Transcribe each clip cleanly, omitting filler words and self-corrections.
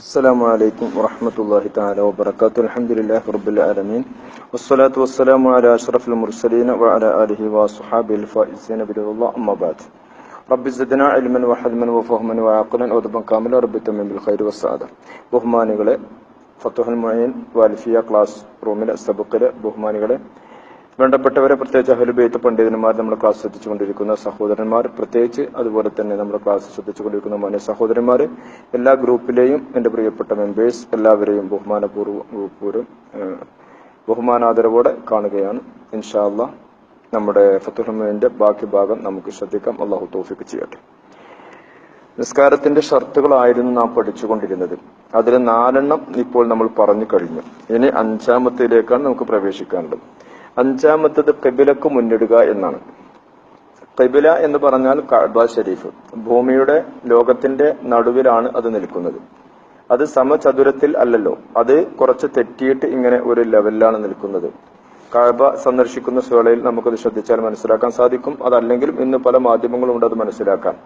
السلام عليكم ورحمة الله تعالى وبركاته. الحمد لله رب العالمين والصلاة والسلام على أشرف المرسلين وعلى آله وصحابه الفائزين برضا الله. أما بعد رب زدنا علما وحلما وفهما وعقلا وأدبا كاملا رب تمم بالخير والسعادة. ബഹുമാനികളെ, Fathul Moeen വാലിഫിയ class റൂമിലെ സബക്കിലെ ബഹുമാനികളെ, വേണ്ടപ്പെട്ടവരെ, പ്രത്യേകിച്ച് അഹ്ലുൽ ബൈത്ത് പണ്ഡിതന്മാർ, നമ്മുടെ ക്ലാസ് ശ്രദ്ധിച്ചുകൊണ്ടിരിക്കുന്ന സഹോദരന്മാർ, പ്രത്യേകിച്ച് അതുപോലെ തന്നെ നമ്മുടെ ക്ലാസ് ശ്രദ്ധിച്ചുകൊണ്ടിരിക്കുന്ന മാന്യ സഹോദരന്മാർ, എല്ലാ ഗ്രൂപ്പിലെയും എൻ്റെ പ്രിയപ്പെട്ട മെമ്പേഴ്സ് എല്ലാവരെയും ബഹുമാനാദരവോടെ കാണുകയാണ്. ഇൻഷാ അല്ലാഹ് നമ്മുടെ ഫത്തുഹുൽ മുഈനിന്റെ ബാക്കി ഭാഗം നമുക്ക് ശ്രദ്ധിക്കാം. അള്ളാഹു തൗഫീഖ് ചെയ്യട്ടെ. നിസ്കാരത്തിന്റെ ഷർത്തുകളായിരുന്നു നാം പഠിച്ചുകൊണ്ടിരുന്നത്. അതിൽ 4 ഇപ്പോൾ നമ്മൾ പറഞ്ഞു കഴിഞ്ഞു. ഇനി 5ാമത്തേതിലേക്കാണ് നമുക്ക് പ്രവേശിക്കാനുള്ളത്. 5ാമത്തേത് ഖിബിലക്ക് മുന്നിടുക എന്നാണ്. ഖിബില എന്ന് പറഞ്ഞാൽ കഅബ ശരീഫ്. ഭൂമിയുടെ ലോകത്തിന്റെ നടുവിലാണ് അത് നിൽക്കുന്നത്. അത് സമചതുരത്തിൽ അല്ലല്ലോ, അത് കുറച്ച് തെറ്റിയിട്ട് ഇങ്ങനെ ഒരു ലെവലിലാണ് നിൽക്കുന്നത്. കഅബ സന്ദർശിക്കുന്ന വേളയിൽ നമുക്കത് ശ്രദ്ധിച്ചാൽ മനസ്സിലാക്കാൻ സാധിക്കും. അതല്ലെങ്കിലും ഇന്ന് പല മാധ്യമങ്ങളും ഉണ്ട് അത് മനസ്സിലാക്കാൻ.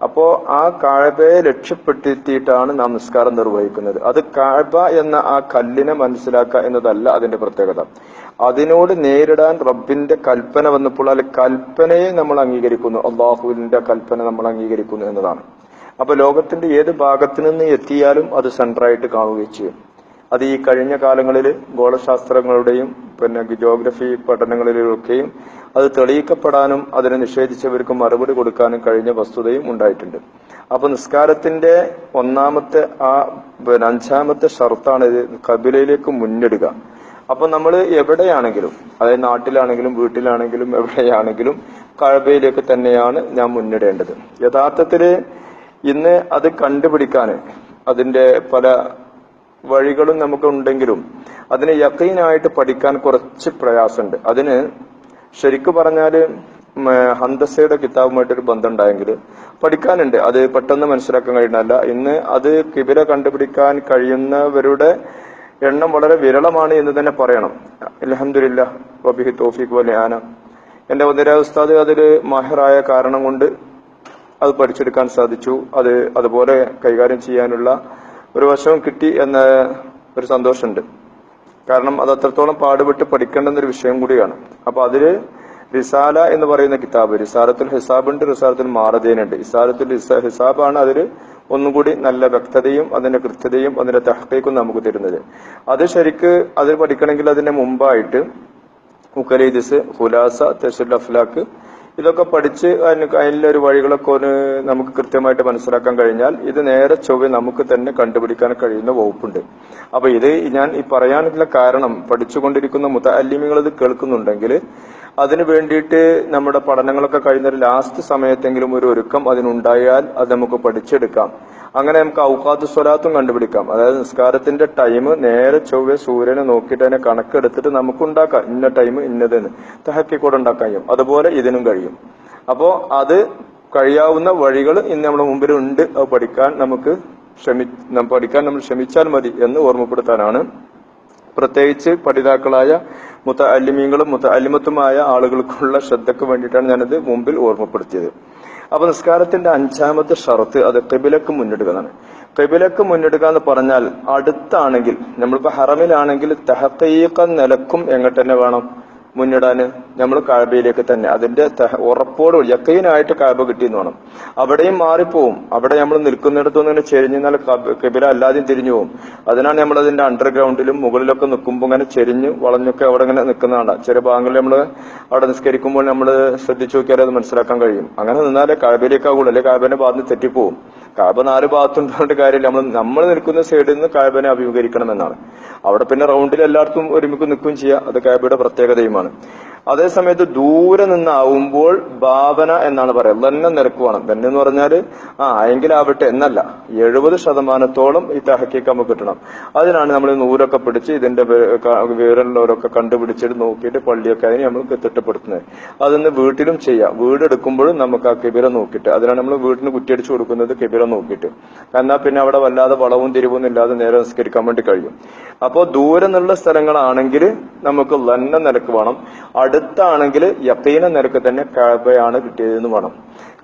അപ്പോ ആ കഅബയെ ലക്ഷ്യപ്പെടുത്തിയിട്ടാണ് നാം നിസ്കാരം നിർവഹിക്കുന്നത്. അത് കഅബ എന്ന ആ കല്ലിനെ മനസ്സിലാക്കുക എന്നതല്ല അതിന്റെ പ്രത്യേകത. അതിനോട് നേരിടാൻ റബ്ബിന്റെ കൽപ്പന വന്നപ്പോൾ ആ കൽപ്പനയെ നമ്മൾ അംഗീകരിക്കുന്നു, അള്ളാഹുവിന്റെ കൽപ്പന നമ്മൾ അംഗീകരിക്കുന്നു എന്നതാണ്. അപ്പൊ ലോകത്തിന്റെ ഏത് ഭാഗത്ത് നിന്ന് എത്തിയാലും അത് സെന്ററായിട്ട് കാണുകയും ചെയ്യും. അത് ഈ കഴിഞ്ഞ കാലങ്ങളിൽ ഗോളശാസ്ത്രങ്ങളുടെയും ജിയോഗ്രഫി പഠനങ്ങളിലൊക്കെയും അത് തെളിയിക്കപ്പെടാനും അതിനെ നിഷേധിച്ചവർക്ക് മറുപടി കൊടുക്കാനും കഴിഞ്ഞ വസ്തുതയും ഉണ്ടായിട്ടുണ്ട്. അപ്പൊ നിസ്കാരത്തിന്റെ 5ാമത്തെ ഷർത്താണ് ഇത്, ഖിബലയിലേക്ക് മുന്നിടുക. അപ്പൊ നമ്മൾ എവിടെയാണെങ്കിലും, അതായത് നാട്ടിലാണെങ്കിലും വീട്ടിലാണെങ്കിലും എവിടെയാണെങ്കിലും കഅബയിലേക്ക് തന്നെയാണ് ഞാൻ മുന്നിടേണ്ടത്. യഥാർത്ഥത്തില് ഇന്ന് അത് കണ്ടുപിടിക്കാൻ അതിന്റെ പല വഴികളും നമുക്ക് ഉണ്ടെങ്കിലും അതിന് യഖീനായിട്ട് പഠിക്കാൻ കുറച്ച് പ്രയാസമുണ്ട്. അതിന് ശരിക്കു പറഞ്ഞാല് ഹന്തസയുടെ കിതാബുമായിട്ടൊരു ബന്ധം ഉണ്ടായെങ്കിൽ പഠിക്കാനുണ്ട്. അത് പെട്ടെന്ന് മനസ്സിലാക്കാൻ കഴിയുന്നതല്ല. ഇന്ന് അത് ഖിബല കണ്ടുപിടിക്കാൻ കഴിയുന്നവരുടെ എണ്ണം വളരെ വിരളമാണ് എന്ന് തന്നെ പറയണം. അൽഹംദുലില്ലാഹ് വബിഹി തൗഫീഖ് വലിആന. എന്റെ മുതലായ ഉസ്താദ് അതിൽ മാഹിറായ കാരണം കൊണ്ട് അത് പഠിച്ചെടുക്കാൻ സാധിച്ചു. അത് അതുപോലെ കൈകാര്യം ചെയ്യാനുള്ള ഒരു വശവും കിട്ടി എന്ന ഒരു സന്തോഷമുണ്ട്. കാരണം അത് അത്രത്തോളം പാടുപെട്ട് പഠിക്കേണ്ടുന്നൊരു വിഷയം കൂടിയാണ്. അപ്പൊ അതില് റിസാല എന്ന് പറയുന്ന കിതാബ്, റിസാലത്തുൽ ഹിസാബുണ്ട്, റിസാലത്തുൽ മാറദീനുണ്ട്. റിസാലത്തുൽ ഹിസാബാണ് അതിൽ ഒന്നുകൂടി നല്ല വ്യക്തതയും അതിന്റെ കൃത്യതയും അതിന്റെ തഹ്ഖീഖും നമുക്ക് തരുന്നത്. അത് ശരിക്ക് അതിൽ പഠിക്കണമെങ്കിൽ അതിന്റെ മുമ്പായിട്ട് മുഖലീദിസ്, ഖുലാസ, തശ്രീൽ അഫ്ലാഖ് ഇതൊക്കെ പഠിച്ച് അതിലൊരു വഴികളൊക്കെ നമുക്ക് കൃത്യമായിട്ട് മനസ്സിലാക്കാൻ കഴിഞ്ഞാൽ ഇത് നേരെ ചൊവ്വെ നമുക്ക് തന്നെ കണ്ടുപിടിക്കാൻ കഴിയുന്ന വകുപ്പുണ്ട്. അപ്പൊ ഇത് ഞാൻ ഈ പറയാനുള്ള കാരണം, പഠിച്ചുകൊണ്ടിരിക്കുന്ന മുതഅല്ലിമീങ്ങൾ ഇത് കേൾക്കുന്നുണ്ടെങ്കിൽ അതിനു വേണ്ടിയിട്ട് നമ്മുടെ പഠനങ്ങളൊക്കെ കഴിയുന്ന ലാസ്റ്റ് സമയത്തെങ്കിലും ഒരു ഒരുക്കം അതിനുണ്ടായാൽ അത് നമുക്ക് പഠിച്ചെടുക്കാം. അങ്ങനെ നമുക്ക് ഔഖാത്ത് സ്വലാത്തും കണ്ടുപിടിക്കാം. അതായത് നിസ്കാരത്തിന്റെ ടൈം നേരെ ചൊവ്വെ സൂര്യനെ നോക്കിയിട്ട് അതിനെ കണക്കെടുത്തിട്ട് നമുക്ക് ഉണ്ടാക്കാം. ഇന്ന ടൈം ഇന്നതെന്ന് തഹഖീഖോടെ ഉണ്ടാക്കാൻ കഴിയും. അതുപോലെ ഇതിനും കഴിയും. അപ്പോ അത് കഴിയാവുന്ന വഴികൾ ഇന്ന് നമ്മുടെ മുമ്പിൽ ഉണ്ട്. അത് പഠിക്കാൻ നമ്മൾ ശ്രമിച്ചാൽ മതി എന്ന് ഓർമ്മപ്പെടുത്താനാണ്. പ്രത്യേകിച്ച് പഠിതാക്കളായ മുതഅല്ലിമീങ്ങളും മുതഅല്ലിമത്തുമായ ആളുകൾക്കുള്ള ശ്രദ്ധയ്ക്ക് വേണ്ടിയിട്ടാണ് ഞാനത് മുമ്പിൽ ഓർമ്മപ്പെടുത്തിയത്. അപ്പൊ നിസ്കാരത്തിന്റെ 5ാമത്തെ ഷർത്ത് അത് ഖിബലക്ക് മുന്നിടുക എന്നാണ്. ഖിബലക്ക് മുന്നിടുക എന്ന് പറഞ്ഞാൽ അടുത്താണെങ്കിൽ, നമ്മളിപ്പോ ഹറമിലാണെങ്കിൽ തഹഖീഖൻ നിലക്കും എങ്ങോട്ട് തന്നെ വേണം മുന്നിടാന്, നമ്മൾ കഅബയിലേക്ക് തന്നെ. അതിന്റെ ഉറപ്പോട് യഖീനായിട്ട് കഅബ കിട്ടിയെന്ന് വേണം. അവിടെയും മാറിപ്പോവും. അവിടെ നമ്മൾ നിൽക്കുന്നിടത്തൊന്നും ഇങ്ങനെ ചെരിഞ്ഞാൽ ഖിബല അല്ലാതെയും തിരിഞ്ഞു പോകും. അതിനാണ് നമ്മൾ അതിന്റെ അണ്ടർഗ്രൗണ്ടിലും മുകളിലൊക്കെ നിൽക്കുമ്പോൾ ഇങ്ങനെ ചെരിഞ്ഞ് വളഞ്ഞൊക്കെ അവിടെ ഇങ്ങനെ നിൽക്കുന്നതാണ്. ചില ഭാഗങ്ങളിൽ നമ്മൾ അവിടെ നിസ്കരിക്കുമ്പോൾ നമ്മൾ ശ്രദ്ധിച്ചു നോക്കിയാൽ അത് മനസ്സിലാക്കാൻ കഴിയും. അങ്ങനെ നിന്നാലേ കഅബയിലേക്കാകൂടെ, അല്ലെ കഅബന്റെ ഭാഗത്ത് തെറ്റിപ്പോവും. കഅബ 4 ഭാഗത്തുണ്ടോണ്ട് കാര്യമില്ല. നമ്മൾ നിൽക്കുന്ന സൈഡിൽ നിന്ന് കഅബനെ അഭിമുഖീകരിക്കണമെന്നാണ്. അവിടെ പിന്നെ റൗണ്ടിൽ എല്ലായിടത്തും ഒരുമിച്ച് നിൽക്കുകയും ചെയ്യാം. അത് കഅബയുടെ പ്രത്യേകതയുമാണ്. അതേസമയത്ത് ദൂരെ നിന്നാവുമ്പോൾ ഭാവന എന്നാണ് പറയുന്നത്. തന്നെ നിരക്കുവാണ്. തന്നെ എന്ന് പറഞ്ഞാൽ എങ്കിലാവട്ടെ എന്നല്ല, 70% ഈ തഹഖീഖ് നമുക്ക് കിട്ടണം. അതിനാണ് നമ്മൾ നൂലൊക്കെ പിടിച്ച് ഇതിന്റെ വിവരമുള്ളവരൊക്കെ കണ്ടുപിടിച്ചിട്ട് നോക്കിയിട്ട് പള്ളിയൊക്കെ അതിന് നമ്മൾ തിട്ടപ്പെടുത്തുന്നത്. അതൊന്ന് വീട്ടിലും ചെയ്യാം. വീടെടുക്കുമ്പോഴും നമുക്ക് ആ ഖിബല നോക്കിയിട്ട്, അതിനാണ് നമ്മൾ വീടിന് കുറ്റിയടിച്ചു കൊടുക്കുന്നത് ഖിബല നോക്കിയിട്ട്. എന്നാൽ പിന്നെ അവിടെ വല്ലാതെ വളവും തിരിവൊന്നും ഇല്ലാതെ നേരെ നിസ്കരിക്കാൻ വേണ്ടി കഴിയും. അപ്പോൾ ദൂരെ നിന്നുള്ള സ്ഥലങ്ങളാണെങ്കിൽ നമുക്ക് തന്നെ നിരക്ക് വേണം. അടുത്താണെങ്കിൽ യഖീന നിരക്ക് തന്നെ കഅബയാണ് കിട്ടിയതെന്ന് വേണം.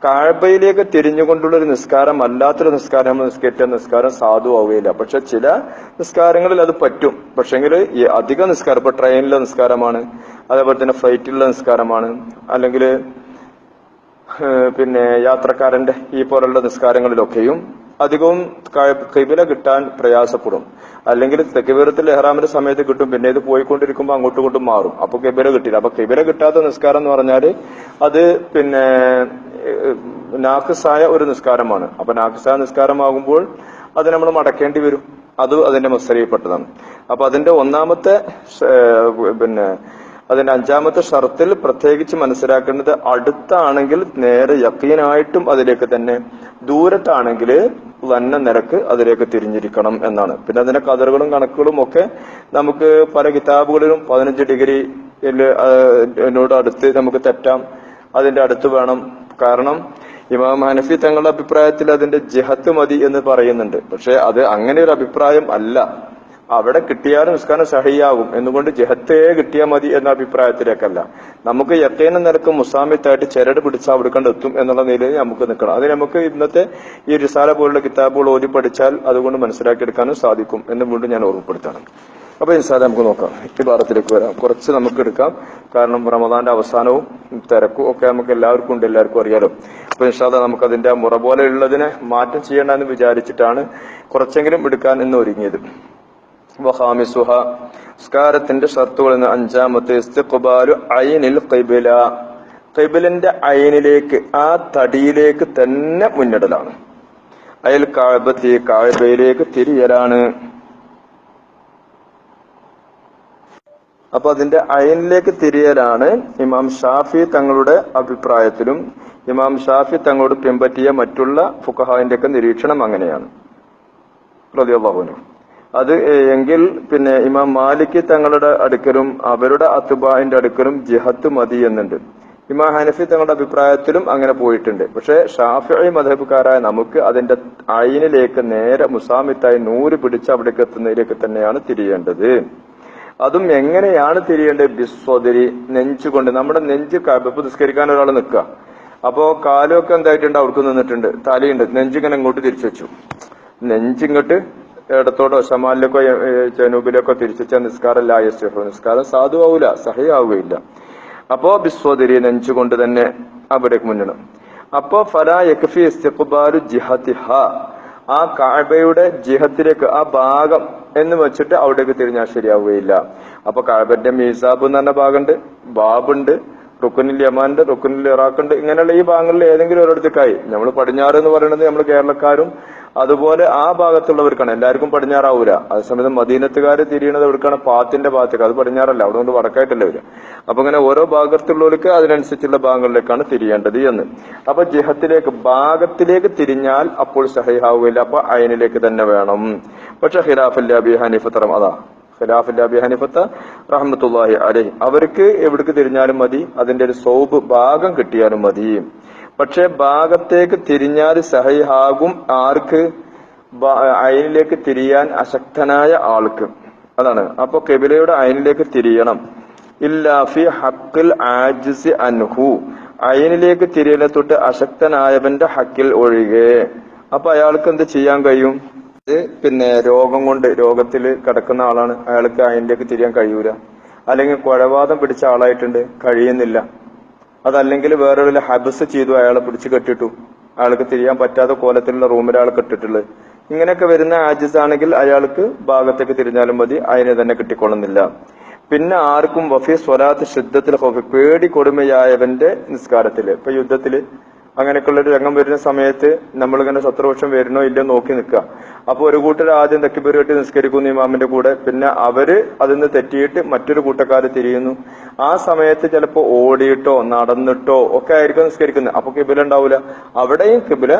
കഅബയിലേക്ക് തിരിഞ്ഞുകൊണ്ടുള്ള ഒരു നിസ്കാരം അല്ലാത്തൊരു നിസ്കാരം നമ്മൾ നിസ്കരിച്ച നിസ്കാരം സാധുവാവുകയില്ല. പക്ഷെ ചില നിസ്കാരങ്ങളിൽ അത് പറ്റും. പക്ഷെങ്കിൽ ഈ അധിക നിസ്കാരം, ഇപ്പൊ ട്രെയിനിലെ നിസ്കാരമാണ്, അതേപോലെ തന്നെ ഫ്ലൈറ്റിലുള്ള നിസ്കാരമാണ്, അല്ലെങ്കിൽ പിന്നെ യാത്രക്കാരന്റെ ഈ പോലുള്ള നിസ്കാരങ്ങളിലൊക്കെയും അധികവും ഖിബില കിട്ടാൻ പ്രയാസപ്പെടും. അല്ലെങ്കിൽ തക്ബീറത്തുൽ ഇഹ്റാമിന്റെ സമയത്ത് കിട്ടും, പിന്നെ ഇത് പോയിക്കൊണ്ടിരിക്കുമ്പോൾ അങ്ങോട്ടും ഇങ്ങോട്ടും മാറും, അപ്പൊ ഖിബില കിട്ടില്ല. അപ്പൊ ഖിബില കിട്ടാത്ത നിസ്കാരം എന്ന് പറഞ്ഞാല് അത് പിന്നെ നാഖിസായ ഒരു നിസ്കാരമാണ്. അപ്പൊ നാഖിസായ നിസ്കാരമാകുമ്പോൾ അത് നമ്മൾ മടക്കേണ്ടി വരും. അത് അതിന്റെ മസ്സരിയപ്പെട്ടതാണ്. അപ്പൊ അതിന്റെ ഒന്നാമത്തെ പിന്നെ അതിന്റെ അഞ്ചാമത്തെ ഷർത്തിൽ പ്രത്യേകിച്ച് മനസ്സിലാക്കേണ്ടത് അടുത്താണെങ്കിൽ നേരെ യഖീനായിട്ടും അതിലേക്ക് തന്നെ, ദൂരത്താണെങ്കിൽ വന്ന നിരക്ക് അതിലേക്ക് തിരിഞ്ഞിരിക്കണം എന്നാണ്. പിന്നെ അതിന്റെ കദറുകളും കണക്കുകളും ഒക്കെ നമുക്ക് പല കിതാബുകളിലും 15 ഡിഗ്രി എന്നോട് അടുത്ത് നമുക്ക് തെറ്റാം, അതിന്റെ അടുത്ത് വേണം. കാരണം ഇമാം ഹനഫി തങ്ങളുടെ അഭിപ്രായത്തിൽ അതിന്റെ ജിഹത്ത് മതി എന്ന് പറയുന്നുണ്ട്. പക്ഷെ അത് അങ്ങനെ ഒരു അഭിപ്രായം അല്ല. അവിടെ കിട്ടിയാലും നിസ്കാരം സഹിയാകും എന്നുകൊണ്ട് ജിഹത്തേ കിട്ടിയാൽ മതി എന്ന അഭിപ്രായത്തിലേക്കല്ല. നമുക്ക് യഖീന നിരക്ക് മുസാമിത്തായിട്ട് ചെരട് പിടിച്ചാൽ അവിടെക്കണ്ട് എത്തും എന്നുള്ള നിലയിൽ നമുക്ക് നിൽക്കണം. അത് നമുക്ക് ഇന്നത്തെ ഈ റിസാല പോലുള്ള കിതാബുകൾ ഓതി പഠിച്ചാൽ അതുകൊണ്ട് മനസ്സിലാക്കിയെടുക്കാനും സാധിക്കും എന്ന് വീണ്ടും ഞാൻ ഓർമ്മപ്പെടുത്തണം. അപ്പൊ ഇൻഷാല്ലാ നമുക്ക് നോക്കാം, ഈ ഭാഗത്തിലേക്ക് വരാം. കുറച്ച് നമുക്ക് എടുക്കാം, കാരണം റമദാന്റെ അവസാനവും തിരക്കും ഒക്കെ നമുക്ക് എല്ലാവർക്കും ഉണ്ട്, എല്ലാവർക്കും അറിയാലോ. അപ്പൊ ഇൻഷാല്ലാ നമുക്ക് അതിന്റെ മുറ പോലെ ഉള്ളതിനെ മാറ്റം ചെയ്യണമെന്ന് വിചാരിച്ചിട്ടാണ് കുറച്ചെങ്കിലും എടുക്കാൻ ഇന്ന് ഒരുങ്ങിയത്. വഖാമിസുഹ, നിസ്കാരത്തിന്റെ ഷർത്തുകളിൽ നിന്ന് അഞ്ചാമത്തെ ഇസ്തിഖ്ബാലു ഐനിൽ ഖിബല, ഖിബലിന്റെ ഐനിലേക്ക്, ആ തടിയിലേക്ക് തന്നെ മുന്നിടലാണ്. അയൽ കഅബത്തി, കഅബയിലേക്ക് തിരിയലാണ്. അപ്പൊ അതിന്റെ ഐനിലേക്ക് തിരിയലാണ് ഇമാം ഷാഫി തങ്ങളുടെ അഭിപ്രായത്തിലും ഇമാം ഷാഫി തങ്ങളോട് പിൻപറ്റിയ മറ്റുള്ള ഫുഖഹാന്റെ ഒക്കെ നിരീക്ഷണം അങ്ങനെയാണ് റളിയല്ലാഹു അൻഹു. അത് എങ്കിൽ പിന്നെ ഇമാം മാലിക് തങ്ങളുടെ അടുക്കലും അവരുടെ അത്ബാഇന്റെ അടുക്കലും ജിഹത്ത് മതി എന്നുണ്ട്. ഇമാം ഹനഫി തങ്ങളുടെ അഭിപ്രായത്തിലും അങ്ങനെ പോയിട്ടുണ്ട്. പക്ഷെ ഷാഫിഈ മദ്ഹബുകാരായ നമുക്ക് അതിന്റെ ഐനിലേക്ക് നേരെ മുസാമിത്തായി 100 പിടിച്ച് അവിടേക്ക് എത്തുന്നതിലേക്ക് തന്നെയാണ് തിരിയേണ്ടത്. അതും എങ്ങനെയാണ് തിരിയേണ്ടത്? ബിസ്വദരി, നെഞ്ചുകൊണ്ട്. നമ്മുടെ നെഞ്ച് കഅബ നിസ്കരിക്കാൻ ഒരാൾ നിൽക്കുക, അപ്പോ കാലൊക്കെ എന്തായിട്ടുണ്ട്, അവർക്ക് നിന്നിട്ടുണ്ട്, തലയുണ്ട്, നെഞ്ചിങ്ങനെ ഇങ്ങോട്ട് തിരിച്ചു വെച്ചു. നെഞ്ചിങ്ങോട്ട് ഇടത്തോട്ടോ ഷമാലിലേക്കോ ജനൂബിലേക്കോ തിരിച്ചു വെച്ചാൽ നിസ്കാരം ലായസ്യഹു, നിസ്കാരം സാധുവാവൂല, സഹിയാവുകയില്ല. അപ്പോ ബിസ്വദരി, നെഞ്ചുകൊണ്ട് തന്നെ അവിടേക്ക് മുന്നണം. അപ്പോ ഫലാ യക്ഫി ഇസ്തിഖ്ബാലു ജിഹതിഹ, ആ കഅബയുടെ ജിഹത്തിലേക്ക്, ആ ഭാഗം എന്ന് വെച്ചിട്ട് അവിടേക്ക് തിരിഞ്ഞാൽ ശരിയാവുകയില്ല. അപ്പൊ കഅബന്റെ മീസാബ് എന്ന് പറഞ്ഞ ഭാഗമുണ്ട്, ബാബുണ്ട്, റുക്കുനിൽ യമാനുണ്ട്, റുക്കുനിൽ ഇറാഖുണ്ട്. ഇങ്ങനെയുള്ള ഈ ഭാഗങ്ങളിൽ ഏതെങ്കിലും ഒരിടത്തേക്കായി, നമ്മൾ പടിഞ്ഞാറ് എന്ന് പറയുന്നത് നമ്മൾ കേരളക്കാരും അതുപോലെ ആ ഭാഗത്തുള്ളവർക്കാണ്, എല്ലാവർക്കും പടിഞ്ഞാറാവൂല. അതേസമയത്ത് മദീനത്തുകാർ തിരിയണത് എവിടേക്കാണ്? പാത്തിന്റെ ഭാഗത്തേക്ക്, അത് പടിഞ്ഞാറല്ല, അവിടെ കൊണ്ട് വടക്കായിട്ടല്ല വരിക. അപ്പൊ ഇങ്ങനെ ഓരോ ഭാഗത്തുള്ളവർക്ക് അതിനനുസരിച്ചുള്ള ഭാഗങ്ങളിലേക്കാണ് തിരിയേണ്ടത് എന്ന്. അപ്പൊ ജിഹത്തിലേക്ക്, ഭാഗത്തിലേക്ക് തിരിഞ്ഞാൽ അപ്പോൾ സഹിഹാവുകയില്ല, അപ്പൊ അയനിലേക്ക് തന്നെ വേണം. പക്ഷെ ഖിലാഫുൽ അബി ഹനീഫത്ത് ഖിലാഫുൽ അബി ഹനീഫത്ത് റഹ്മത്തുള്ളാഹി അലൈഹി, അവർക്ക് എവിടേക്ക് തിരിഞ്ഞാലും മതി, അതിന്റെ ഒരു സൗബ് ഭാഗം കിട്ടിയാലും മതി. പക്ഷെ ഭാഗത്തേക്ക് തിരിഞ്ഞാൽ സഹിഹാകും ആർക്ക്? അയനിലേക്ക് തിരിയാൻ അശക്തനായ ആൾക്ക്. അതാണ്. അപ്പൊ ഖിബലയുടെ അയനിലേക്ക് തിരിയണം. ഇല്ലാ ഫി ഹഖിൽ ആജിസി അൻഹു, അയനിലേക്ക് തിരിയലെ തൊട്ട് അശക്തനായവന്റെ ഹക്കിൽ ഒഴികെ. അപ്പൊ അയാൾക്ക് എന്ത് ചെയ്യാൻ കഴിയും? പിന്നെ രോഗം കൊണ്ട്, രോഗത്തിൽ കിടക്കുന്ന ആളാണ്, അയാൾക്ക് അയനിലേക്ക് തിരിയാൻ കഴിയൂല. അല്ലെങ്കിൽ കുഴവാദം പിടിച്ച ആളായിട്ടുണ്ട്, കഴിയുന്നില്ല. അതല്ലെങ്കിൽ വേറൊരു ഹബസ് ചെയ്തു, അയാളെ പിടിച്ച് കെട്ടിട്ടു, അയാൾക്ക് തിരിയാൻ പറ്റാത്ത കോലത്തിലുള്ള റൂമിൽ അയാൾ കെട്ടിട്ടുള്ളത്. ഇങ്ങനെയൊക്കെ വരുന്ന ആജിസ് ആണെങ്കിൽ അയാൾക്ക് ഭാഗത്തേക്ക് തിരിഞ്ഞാലും മതി, അതിനെ തന്നെ കിട്ടിക്കൊള്ളുന്നില്ല. പിന്നെ ആർക്കും വഫി സ്വലാത്ത് ശുദ്ധത്തിൽ ഹോഫി, പേടി കൊടുമയായവന്റെ നിസ്കാരത്തില്, ഇപ്പൊ യുദ്ധത്തില് അങ്ങനെയൊക്കെയുള്ള ഒരു രംഗം വരുന്ന സമയത്ത് നമ്മളിങ്ങനെ ശത്രുപക്ഷം വരുന്നോ ഇല്ലയോ നോക്കി നിൽക്കുക. അപ്പൊ ഒരു കൂട്ടർ ആദ്യം തക്ബീർ കെട്ടി നിസ്കരിക്കുന്നു ഇമാമിന്റെ കൂടെ, പിന്നെ അവര് അതിന്ന് തെറ്റിയിട്ട് മറ്റൊരു കൂട്ടക്കാര് തിരിയുന്നു. ആ സമയത്ത് ചിലപ്പോ ഓടിയിട്ടോ നടന്നിട്ടോ ഒക്കെ ആയിരിക്കും നിസ്കരിക്കുന്നത്. അപ്പൊ കിബില ഉണ്ടാവൂല, അവിടെയും കിബില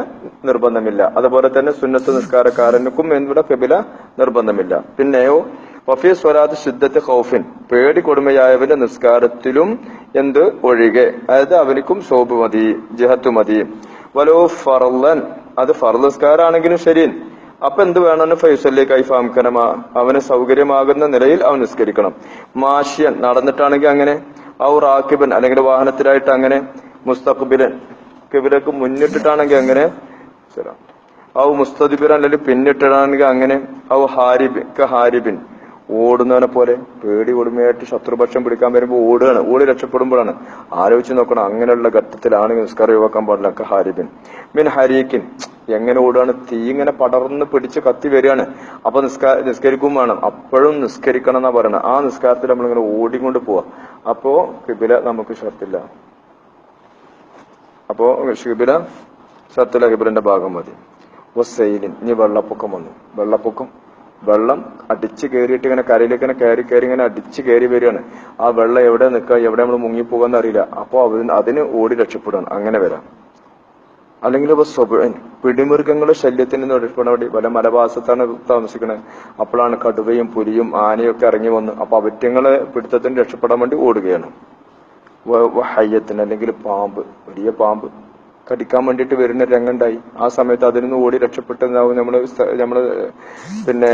നിർബന്ധമില്ല. അതുപോലെ തന്നെ സുന്നത്ത് നിസ്കാരക്കാരനും ഇവിടെ കിബില നിർബന്ധമില്ല. പിന്നെയോ വഫി സ്വലാത്ത് ശുദ്ധത്ത് ഖൗഫിൻ, പേടി കൊടുമയായവന്റെ നിസ്കാരത്തിലും എന്ത് ഒഴികെ, അതായത് അവനിക്കും സോബ് മതി, ജിഹത്ത് മതി. വലോ ഫർളൻ, അത് ഫർള് നിസ്കാരാണെങ്കിലും ശരി, അപ്പൊ എന്ത് വേണമെന്ന് ഫൈസല്ലേ കൈഫാംകനമ, അവന് സൗകര്യമാകുന്ന നിലയിൽ അവൻ നിസ്കരിക്കണം. മാഷ്യൻ നടന്നിട്ടാണെങ്കിൽ അങ്ങനെ, ഔ റാക്കിബൻ അല്ലെങ്കിൽ വാഹനത്തിലായിട്ട് അങ്ങനെ, മുസ്തഖ്ബിലൻ കിബിലക്ക് മുന്നിട്ടിട്ടാണെങ്കിൽ അങ്ങനെ, ഔ മുസ്തദിബിൻ അല്ലെങ്കിൽ പിന്നിട്ടിട്ടാണെങ്കിൽ അങ്ങനെ, ഔ ഹാരിബിൻ ഓടുന്നവനെ പോലെ പേടി കൊടുമയായിട്ട് ശത്രുപക്ഷം പിടിക്കാൻ വരുമ്പോൾ ഓടുകയാണ്, ഓടി രക്ഷപ്പെടുമ്പോഴാണ്. ആലോചിച്ച് നോക്കണം, അങ്ങനെയുള്ള ഘട്ടത്തിലാണ് നിസ്കാരം ഒഴിവാക്കാൻ പാടില്ല. ഹാരിബിൻ മിൻ ഹരീക്കിൻ, എങ്ങനെ ഓടുകയാണ്, തീ ഇങ്ങനെ പടർന്ന് പിടിച്ച് കത്തി വരികയാണ്. അപ്പൊ നിസ്കരിക്കും വേണം, അപ്പോഴും നിസ്കരിക്കണം എന്നാ പറയണത്. ആ നിസ്കാരത്തിൽ നമ്മളിങ്ങനെ ഓടിക്കൊണ്ട് പോവാ, അപ്പോ കിബില നമുക്ക് ഷർത്തില്ല. അപ്പോ കിബില ഷർത്തില്ല, കിബിലിന്റെ ഭാഗം മതി. ഒസൈലിൻ, ഇനി വെള്ളപ്പൊക്കം വന്നു. വെള്ളം അടിച്ച് കയറിയിട്ട് ഇങ്ങനെ കരയിലേക്ക് ഇങ്ങനെ കയറി ഇങ്ങനെ അടിച്ച് കയറി വരികയാണ്. ആ വെള്ളം എവിടെ നിൽക്കുക, എവിടെ നമ്മൾ മുങ്ങിപ്പോകാന്ന് അറിയില്ല. അപ്പൊ അതിന് ഓടി രക്ഷപ്പെടുകയാണ്. അങ്ങനെ വരാം. അല്ലെങ്കിൽ പിടിമൃഗങ്ങളുടെ ശല്യത്തിൽ നിന്ന് രക്ഷപ്പെടാൻ വേണ്ടി വല്ല മലവാസത്താണ് താമസിക്കുന്നത്. അപ്പോഴാണ് കടുവയും പുലിയും ആനയും ഒക്കെ ഇറങ്ങി വന്ന് അപ്പൊ അവറ്റങ്ങളെ പിടുത്തത്തിന് രക്ഷപ്പെടാൻ വേണ്ടി ഓടുകയാണ്. ഹയ്യത്തിന് അല്ലെങ്കിൽ പാമ്പ്, വലിയ പാമ്പ് കടിക്കാൻ വേണ്ടിയിട്ട് വരുന്ന രംഗണ്ടായി. ആ സമയത്ത് അതിൽ നിന്ന് ഓടി രക്ഷപ്പെട്ടതാവും നമ്മള് പിന്നെ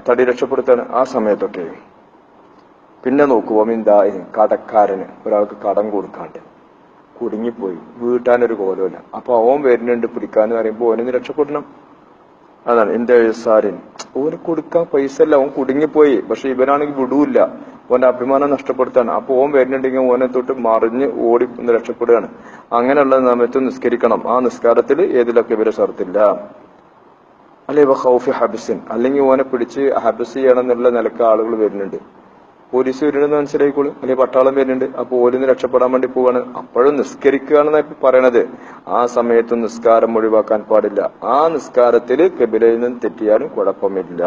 തടി രക്ഷപ്പെടുത്താണ് ആ സമയത്തൊക്കെ. പിന്നെ നോക്കുവോ കടക്കാരന് ഒരാൾക്ക് കടം കൊടുക്കാണ്ട് കുടുങ്ങിപ്പോയി, വീട്ടാനൊരു കോലമില്ല. അപ്പൊ അവൻ വരുന്നുണ്ട് പിടിക്കാന്ന് പറയുമ്പോ ഓനൊന്ന് രക്ഷപ്പെടണം. അതാണ് എന്റെ എഴുസാരൻ, ഓന് കൊടുക്കാൻ പൈസ അല്ല, ഓൻ കുടുങ്ങിപ്പോയി. പക്ഷെ ഇവനാണെങ്കിൽ വിടൂല്ല, ഓന്റെ അഭിമാനം നഷ്ടപ്പെടുത്താണ്. അപ്പൊ ഓൻ വരുന്നുണ്ടെങ്കിൽ ഓനെ തൊട്ട് മറിഞ്ഞ് ഓടി രക്ഷപ്പെടുകയാണ്. അങ്ങനെയുള്ള സമയത്ത് നിസ്കരിക്കണം. ആ നിസ്കാരത്തിൽ ഏതിലൊക്കെ ഇവരെ ഷർത്തില്ല. അല്ലെ ഖൗഫി ഹബ്സിൻ, അല്ലെങ്കിൽ ഓനെ പിടിച്ച് ഹബ്സ് ചെയ്യണം എന്നുള്ള നിലക്ക് ആളുകൾ വരുന്നുണ്ട്. പോലീസ് വരുന്നുണ്ടെന്ന് മനസ്സിലായിക്കോളും, അല്ലെങ്കിൽ പട്ടാളം വരുന്നുണ്ട്. അപ്പൊ ഓലിന്ന് രക്ഷപ്പെടാൻ വേണ്ടി പോവാണ്. അപ്പോഴും നിസ്കരിക്കുകയാണെന്ന് പറയണത്. ആ സമയത്തും നിസ്കാരം ഒഴിവാക്കാൻ പാടില്ല. ആ നിസ്കാരത്തിൽ ഖിബലയിൽ നിന്ന് തെറ്റിയാലും കുഴപ്പമില്ല.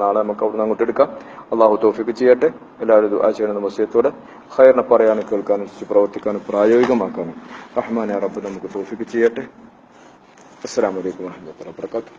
നാളെ നമുക്ക് അവിടെ നിന്ന് അങ്ങോട്ട് എടുക്കാം. അള്ളാഹു തൗഫീഖ് ചെയ്യട്ടെ. എല്ലാവരും ദുആ ചെയ്യണം വസിയത്തോടെ. ഖൈറിനെ പറയാനും കേൾക്കാനും പ്രവർത്തിക്കാനും പ്രായോഗികമാക്കാനും റഹ്മാനെ റബ്ബ് നമുക്ക് തൗഫീഖ് ചെയ്യട്ടെ. അസ്സലാമു അലൈക്കും വറഹ്മത്തുള്ളാഹി വബറകാതുഹു.